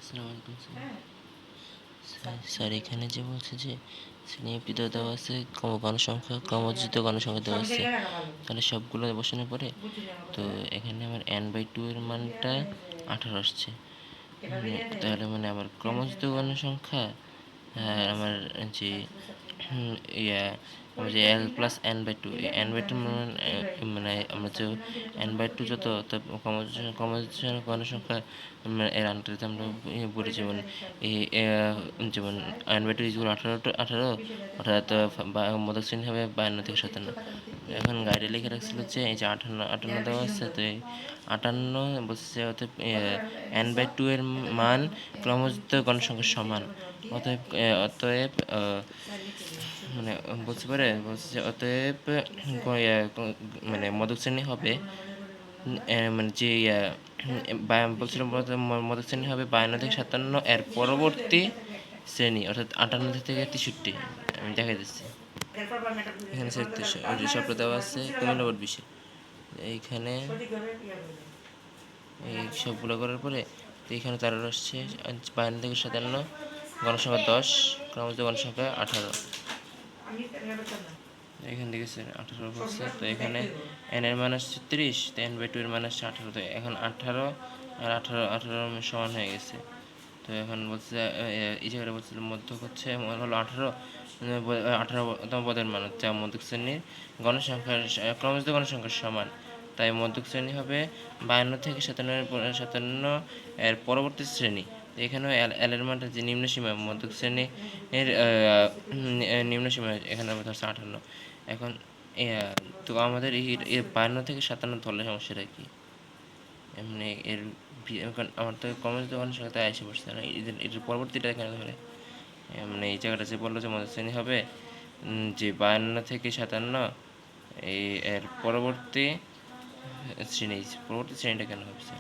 আসসালামু আলাইকুম স্যার। এখানে যে বলছে যে শ্রেণী পিতা দেওয়া আছে গণসংখ্যা ক্রমজিত গণসংখ্যা দেওয়া আছে, তাহলে সবগুলো বসানোর পরে তো এখানে আমার n/2 এর মানটা 18 আসছে। তাহলে মানে আমার ক্রমজিত গণসংখ্যা আর আমার যে ইয়া আমার যে l+n/2 এই n/2 মানে আমরা যে n/2 যত ক্রমজিত গণসংখ্যা এর আন্ডারে আমরা বলি, যেমন যেমন n/2 ইকুয়াল 18 অর্থাৎ মধ্যক শ্রেণী হবে 52 থেকে 57। এখন গাইডে লিখে রাখছিল যে এই যে 58 দেওয়া আছে, তো এই 58 বলছে অতএব n/2 এর মান ক্রমজিত গণসংখ্যার সমান। অতএব মানে বলতে পারে বলছে যে অতএব মানে মধ্যক শ্রেণী হবে মানে যে বলছিলাম মধ্যক শ্রেণী হবে 52 থেকে 57 এর পরবর্তী শ্রেণী, অর্থাৎ 58 থেকে 63। আমি দেখাই দিচ্ছি এখানে সবটা দেওয়া আছে কুমিল্লা বোর্ড বিষয়। এইখানে এই সবগুলো করার পরে তো এখানে তারা আসছে 52 থেকে 57, গণসংখ্যা 10, ক্রমজিত গণসংখ্যা 18। এখান থেকে 18 বলছে, তো এখানে n এর মান আসছে 30, তো n/2 এর মান আসছে 18। তো এখন 18 আর 18 সমান হয়ে গেছে। তো এখন বলছে এই জায়গাটা বলছিল মধ্যক হচ্ছে হলো 18তম পদের মান হচ্ছে মধ্যক শ্রেণীর গণসংখ্যার ক্রমজিত গণসংখ্যার সমান। তাই মধ্যক শ্রেণী হবে 52 থেকে 57 এর পরবর্তী শ্রেণী। এখানেও এল এর মানটা যে নিম্ন সীমা মধ্যক শ্রেণীর নিম্ন সীমা এখানে ধরছে 58। এখন তো আমাদের এই 52 থেকে 57 ধরলে সমস্যাটা কি? এমনি এর এখন আমার তো কমার্স দোকানের সাথে এসে পড়ছে না, এটার পরবর্তীটা এখানে ধরে মানে এই জায়গাটা যে বললো যে মধ্যক শ্রেণী হবে যে 52 থেকে 57 এই এর পরবর্তী শ্রেণীটা কেন ভাবছে?